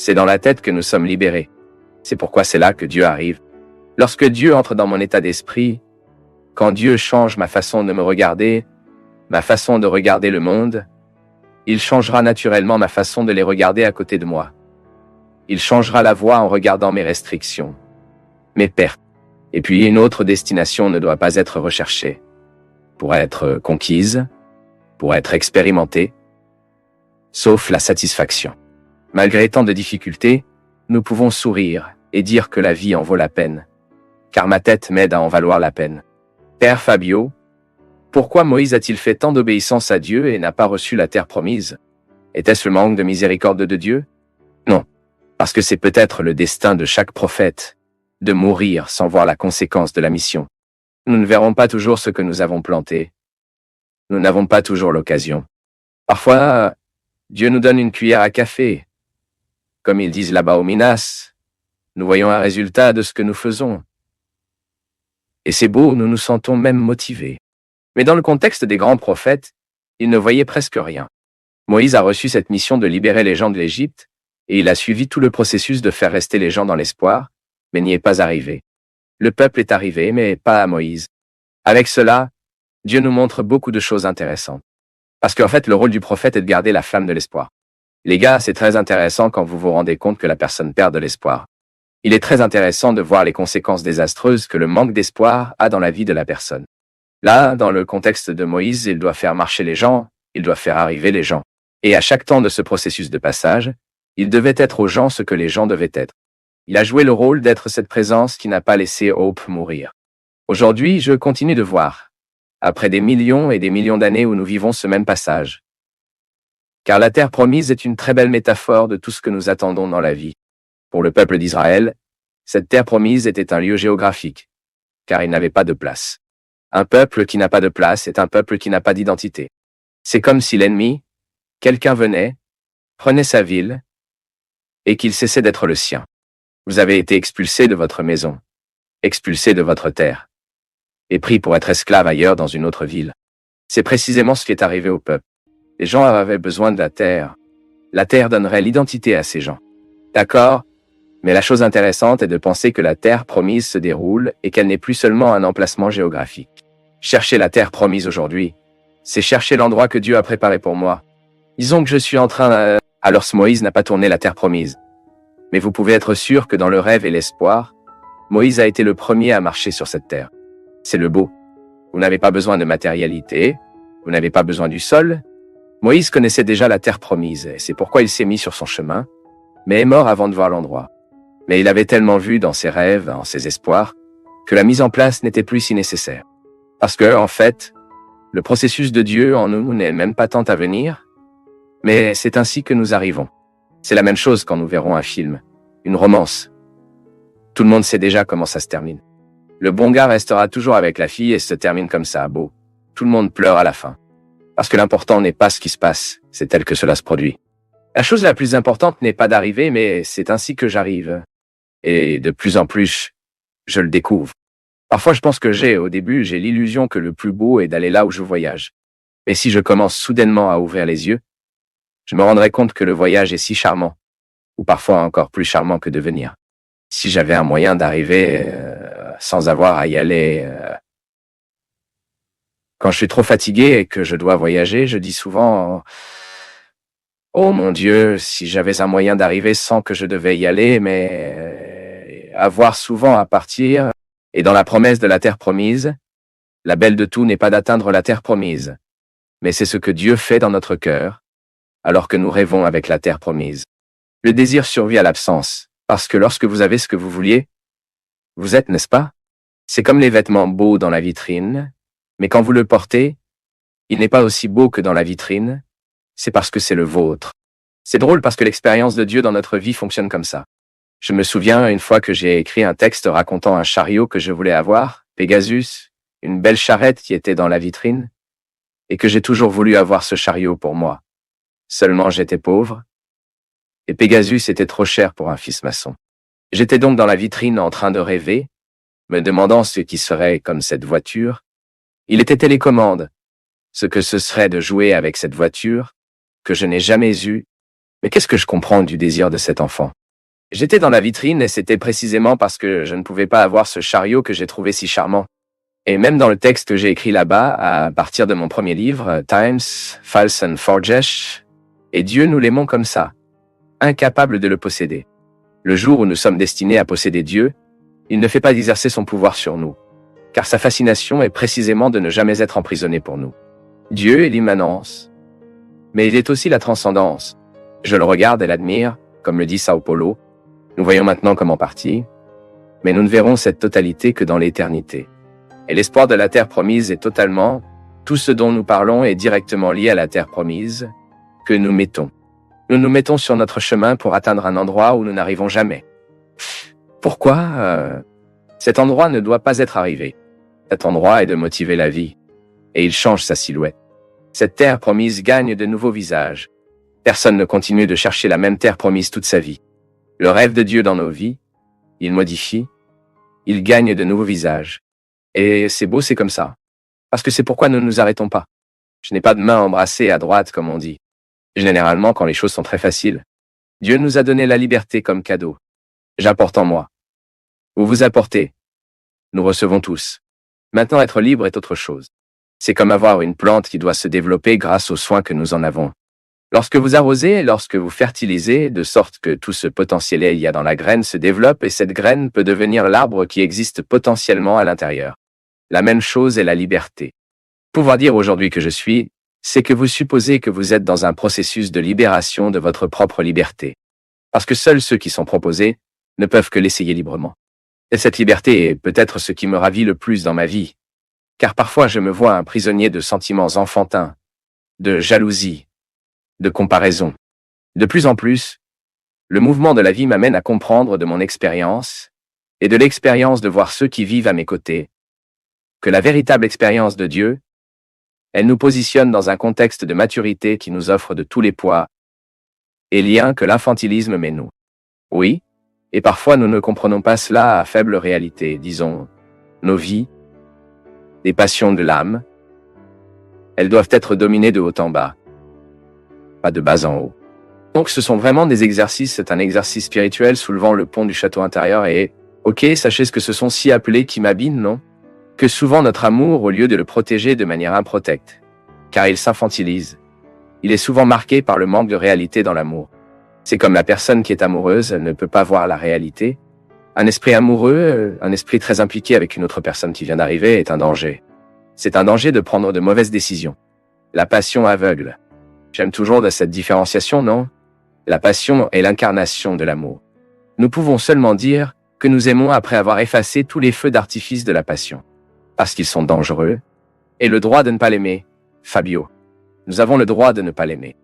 C'est dans la tête que nous sommes libérés. C'est pourquoi c'est là que Dieu arrive. Lorsque Dieu entre dans mon état d'esprit, quand Dieu change ma façon de me regarder, ma façon de regarder le monde, il changera naturellement ma façon de les regarder à côté de moi. Il changera la voie en regardant mes restrictions, mes pertes. Et puis une autre destination ne doit pas être recherchée. Pour être conquise, pour être expérimentée, sauf la satisfaction. Malgré tant de difficultés, nous pouvons sourire et dire que la vie en vaut la peine, car ma tête m'aide à en valoir la peine. Père Fabio, pourquoi Moïse a-t-il fait tant d'obéissance à Dieu et n'a pas reçu la terre promise? Était-ce le manque de miséricorde de Dieu? Non, parce que c'est peut-être le destin de chaque prophète, de mourir sans voir la conséquence de la mission. Nous ne verrons pas toujours ce que nous avons planté. Nous n'avons pas toujours l'occasion. Parfois, Dieu nous donne une cuillère à café. Comme ils disent là-bas au Minas, nous voyons un résultat de ce que nous faisons. Et c'est beau, nous nous sentons même motivés. Mais dans le contexte des grands prophètes, ils ne voyaient presque rien. Moïse a reçu cette mission de libérer les gens de l'Égypte, et il a suivi tout le processus de faire rester les gens dans l'espoir, mais n'y est pas arrivé. Le peuple est arrivé, mais pas à Moïse. Avec cela, Dieu nous montre beaucoup de choses intéressantes. Parce qu'en fait, le rôle du prophète est de garder la flamme de l'espoir. Les gars, c'est très intéressant quand vous vous rendez compte que la personne perd de l'espoir. Il est très intéressant de voir les conséquences désastreuses que le manque d'espoir a dans la vie de la personne. Là, dans le contexte de Moïse, il doit faire marcher les gens, il doit faire arriver les gens. Et à chaque temps de ce processus de passage, il devait être aux gens ce que les gens devaient être. Il a joué le rôle d'être cette présence qui n'a pas laissé Hope mourir. Aujourd'hui, je continue de voir, après des millions et des millions d'années où nous vivons ce même passage. Car la terre promise est une très belle métaphore de tout ce que nous attendons dans la vie. Pour le peuple d'Israël, cette terre promise était un lieu géographique, car il n'avait pas de place. Un peuple qui n'a pas de place est un peuple qui n'a pas d'identité. C'est comme si l'ennemi, quelqu'un venait, prenait sa ville, et qu'il cessait d'être le sien. Vous avez été expulsé de votre maison, expulsé de votre terre, et pris pour être esclave ailleurs dans une autre ville. C'est précisément ce qui est arrivé au peuple. Les gens avaient besoin de la terre. La terre donnerait l'identité à ces gens. D'accord? Mais la chose intéressante est de penser que la terre promise se déroule et qu'elle n'est plus seulement un emplacement géographique. Chercher la terre promise aujourd'hui, c'est chercher l'endroit que Dieu a préparé pour moi. Disons que je suis en train... Alors Moïse n'a pas tourné la terre promise. Mais vous pouvez être sûr que dans le rêve et l'espoir, Moïse a été le premier à marcher sur cette terre. C'est le beau. Vous n'avez pas besoin de matérialité, vous n'avez pas besoin du sol. Moïse connaissait déjà la terre promise, et c'est pourquoi il s'est mis sur son chemin, mais est mort avant de voir l'endroit. Mais il avait tellement vu dans ses rêves, en ses espoirs, que la mise en place n'était plus si nécessaire. Parce que, en fait, le processus de Dieu en nous n'est même pas tant à venir, mais c'est ainsi que nous arrivons. C'est la même chose quand nous verrons un film, une romance. Tout le monde sait déjà comment ça se termine. Le bon gars restera toujours avec la fille et se termine comme ça, beau. Tout le monde pleure à la fin. Parce que l'important n'est pas ce qui se passe, c'est tel que cela se produit. La chose la plus importante n'est pas d'arriver, mais c'est ainsi que j'arrive. Et de plus en plus, je le découvre. Parfois je pense que au début, j'ai l'illusion que le plus beau est d'aller là où je voyage. Mais si je commence soudainement à ouvrir les yeux, je me rendrai compte que le voyage est si charmant, ou parfois encore plus charmant que de venir. Si j'avais un moyen d'arriver sans avoir à y aller... Quand je suis trop fatigué et que je dois voyager, je dis souvent « Oh mon Dieu, si j'avais un moyen d'arriver sans que je devais y aller, mais avoir souvent à partir. » Et dans la promesse de la terre promise, la belle de tout n'est pas d'atteindre la terre promise, mais c'est ce que Dieu fait dans notre cœur, alors que nous rêvons avec la terre promise. Le désir survit à l'absence, parce que lorsque vous avez ce que vous vouliez, vous êtes, n'est-ce pas? C'est comme les vêtements beaux dans la vitrine, mais quand vous le portez, il n'est pas aussi beau que dans la vitrine, c'est parce que c'est le vôtre. C'est drôle parce que l'expérience de Dieu dans notre vie fonctionne comme ça. Je me souviens une fois que j'ai écrit un texte racontant un chariot que je voulais avoir, Pegasus, une belle charrette qui était dans la vitrine, et que j'ai toujours voulu avoir ce chariot pour moi. Seulement j'étais pauvre, et Pegasus était trop cher pour un fils maçon. J'étais donc dans la vitrine en train de rêver, me demandant ce qui serait comme cette voiture. Il était télécommande, ce que ce serait de jouer avec cette voiture, que je n'ai jamais eue. Mais qu'est-ce que je comprends du désir de cet enfant? J'étais dans la vitrine et c'était précisément parce que je ne pouvais pas avoir ce chariot que j'ai trouvé si charmant. Et même dans le texte que j'ai écrit là-bas, à partir de mon premier livre, Times, False and Forgesh, et Dieu nous l'aimons comme ça, incapables de le posséder. Le jour où nous sommes destinés à posséder Dieu, il ne fait pas d'exercer son pouvoir sur nous, car sa fascination est précisément de ne jamais être emprisonné pour nous. Dieu est l'immanence, mais il est aussi la transcendance. Je le regarde et l'admire, comme le dit Sao Paulo. Nous voyons maintenant comme en partie, mais nous ne verrons cette totalité que dans l'éternité. Et l'espoir de la terre promise est totalement, tout ce dont nous parlons est directement lié à la terre promise, que nous mettons. Nous nous mettons sur notre chemin pour atteindre un endroit où nous n'arrivons jamais. Pourquoi cet endroit ne doit pas être arrivé. Cet endroit est de motiver la vie, et il change sa silhouette. Cette terre promise gagne de nouveaux visages. Personne ne continue de chercher la même terre promise toute sa vie. Le rêve de Dieu dans nos vies, il modifie, il gagne de nouveaux visages. Et c'est beau, c'est comme ça. Parce que c'est pourquoi nous ne nous arrêtons pas. Je n'ai pas de main embrassée à droite, comme on dit. Généralement, quand les choses sont très faciles. Dieu nous a donné la liberté comme cadeau. J'apporte en moi. Vous vous apportez. Nous recevons tous. Maintenant, être libre est autre chose. C'est comme avoir une plante qui doit se développer grâce aux soins que nous en avons. Lorsque vous arrosez, lorsque vous fertilisez, de sorte que tout ce potentiel qu'il y a dans la graine se développe et cette graine peut devenir l'arbre qui existe potentiellement à l'intérieur. La même chose est la liberté. Pouvoir dire aujourd'hui que je suis, c'est que vous supposez que vous êtes dans un processus de libération de votre propre liberté. Parce que seuls ceux qui sont proposés ne peuvent que l'essayer librement. Et cette liberté est peut-être ce qui me ravit le plus dans ma vie. Car parfois je me vois un prisonnier de sentiments enfantins, de jalousie, de comparaison. De plus en plus, le mouvement de la vie m'amène à comprendre de mon expérience, et de l'expérience de voir ceux qui vivent à mes côtés, que la véritable expérience de Dieu, elle nous positionne dans un contexte de maturité qui nous offre de tous les poids et liens que l'infantilisme met nous. Oui, et parfois nous ne comprenons pas cela à faible réalité, disons, nos vies, les passions de l'âme, elles doivent être dominées de haut en bas, pas de bas en haut. Donc ce sont vraiment des exercices, c'est un exercice spirituel soulevant le pont du château intérieur et, ok, sachez ce que ce sont si appelés qui m'habillent, non? Que souvent notre amour, au lieu de le protéger de manière improtecte, car il s'infantilise, il est souvent marqué par le manque de réalité dans l'amour. C'est comme la personne qui est amoureuse ne peut pas voir la réalité. Un esprit amoureux, un esprit très impliqué avec une autre personne qui vient d'arriver est un danger. C'est un danger de prendre de mauvaises décisions. La passion aveugle. J'aime toujours de cette différenciation, non? La passion est l'incarnation de l'amour. Nous pouvons seulement dire que nous aimons après avoir effacé tous les feux d'artifice de la passion. Parce qu'ils sont dangereux. Et le droit de ne pas l'aimer, Fabio. Nous avons le droit de ne pas l'aimer.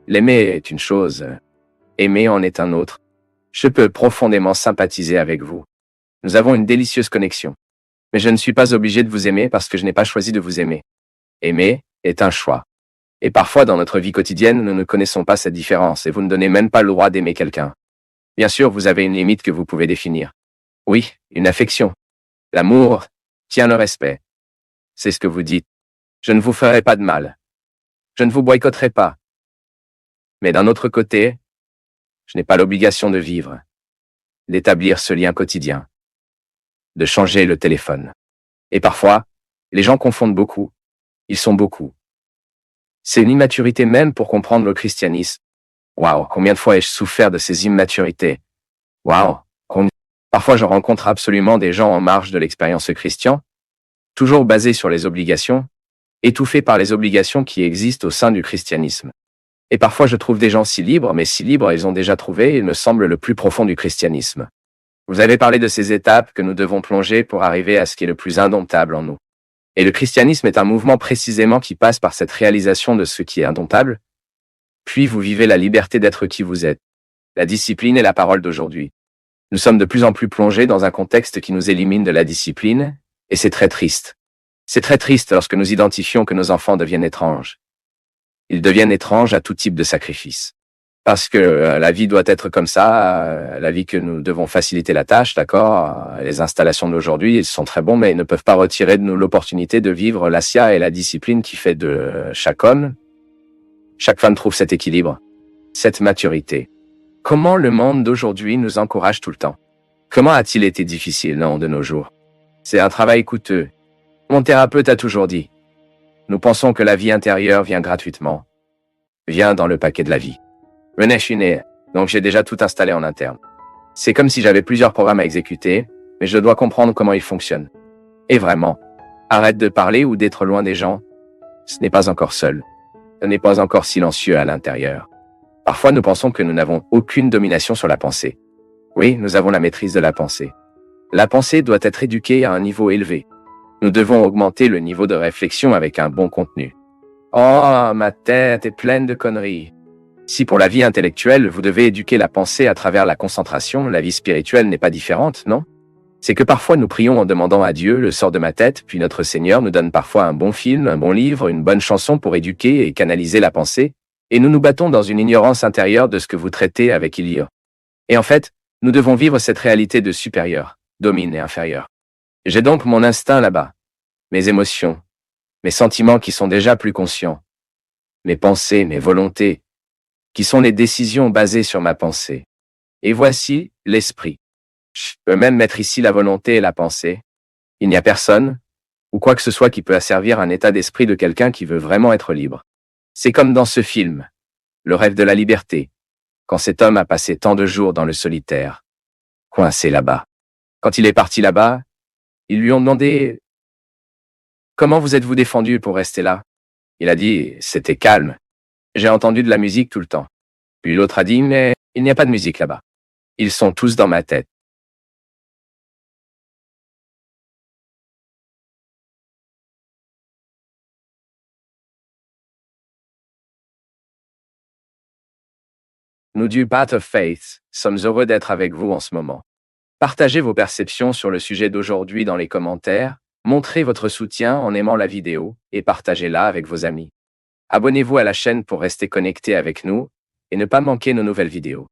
L'aimer est une chose, aimer en est un autre. Je peux profondément sympathiser avec vous. Nous avons une délicieuse connexion. Mais je ne suis pas obligé de vous aimer parce que je n'ai pas choisi de vous aimer. Aimer est un choix. Et parfois dans notre vie quotidienne, nous ne connaissons pas cette différence et vous ne donnez même pas le droit d'aimer quelqu'un. Bien sûr, vous avez une limite que vous pouvez définir. Oui, une affection. L'amour tient le respect. C'est ce que vous dites. Je ne vous ferai pas de mal. Je ne vous boycotterai pas. Mais d'un autre côté, je n'ai pas l'obligation de vivre, d'établir ce lien quotidien, de changer le téléphone. Et parfois, les gens confondent beaucoup. Ils sont beaucoup. C'est une immaturité même pour comprendre le christianisme. Waouh, combien de fois ai-je souffert de ces immaturités? Waouh. Parfois, je rencontre absolument des gens en marge de l'expérience chrétienne, toujours basés sur les obligations, étouffés par les obligations qui existent au sein du christianisme. Et parfois, je trouve des gens si libres, mais si libres, ils ont déjà trouvé, il me semble, le plus profond du christianisme. Vous avez parlé de ces étapes que nous devons plonger pour arriver à ce qui est le plus indomptable en nous. Et le christianisme est un mouvement précisément qui passe par cette réalisation de ce qui est indomptable. Puis vous vivez la liberté d'être qui vous êtes. La discipline est la parole d'aujourd'hui. Nous sommes de plus en plus plongés dans un contexte qui nous élimine de la discipline, et c'est très triste. C'est très triste lorsque nous identifions que nos enfants deviennent étranges. Ils deviennent étranges à tout type de sacrifice. Parce que la vie doit être comme ça, la vie que nous devons faciliter la tâche, d'accord? Les installations d'aujourd'hui, ils sont très bons, mais ils ne peuvent pas retirer de nous l'opportunité de vivre l'assia et la discipline qui fait de chaque homme. Chaque femme trouve cet équilibre, cette maturité. Comment le monde d'aujourd'hui nous encourage tout le temps? Comment a-t-il été difficile, non, de nos jours? C'est un travail coûteux. Mon thérapeute a toujours dit, nous pensons que la vie intérieure vient gratuitement. Vient dans le paquet de la vie. René Chiné, donc j'ai déjà tout installé en interne. C'est comme si j'avais plusieurs programmes à exécuter, mais je dois comprendre comment ils fonctionnent. Et vraiment, arrête de parler ou d'être loin des gens. Ce n'est pas encore seul. Ce n'est pas encore silencieux à l'intérieur. Parfois, nous pensons que nous n'avons aucune domination sur la pensée. Oui, nous avons la maîtrise de la pensée. La pensée doit être éduquée à un niveau élevé. Nous devons augmenter le niveau de réflexion avec un bon contenu. Oh, ma tête est pleine de conneries. Si pour la vie intellectuelle, vous devez éduquer la pensée à travers la concentration, la vie spirituelle n'est pas différente, non? C'est que parfois nous prions en demandant à Dieu le sort de ma tête, puis notre Seigneur nous donne parfois un bon film, un bon livre, une bonne chanson pour éduquer et canaliser la pensée, et nous nous battons dans une ignorance intérieure de ce que vous traitez avec Ilya. Et en fait, nous devons vivre cette réalité de supérieur, domine et inférieur. J'ai donc mon instinct là-bas, mes émotions, mes sentiments qui sont déjà plus conscients, mes pensées, mes volontés, qui sont les décisions basées sur ma pensée. Et voici l'esprit. Je peux même mettre ici la volonté et la pensée. Il n'y a personne, ou quoi que ce soit qui peut asservir un état d'esprit de quelqu'un qui veut vraiment être libre. C'est comme dans ce film, Le rêve de la liberté, quand cet homme a passé tant de jours dans le solitaire, coincé là-bas. Quand il est parti là-bas, ils lui ont demandé « Comment vous êtes-vous défendu pour rester là ?» Il a dit « C'était calme. J'ai entendu de la musique tout le temps. » Puis l'autre a dit « Mais il n'y a pas de musique là-bas. Ils sont tous dans ma tête. » Nous du Path of Faith sommes heureux d'être avec vous en ce moment. Partagez vos perceptions sur le sujet d'aujourd'hui dans les commentaires, montrez votre soutien en aimant la vidéo et partagez-la avec vos amis. Abonnez-vous à la chaîne pour rester connecté avec nous et ne pas manquer nos nouvelles vidéos.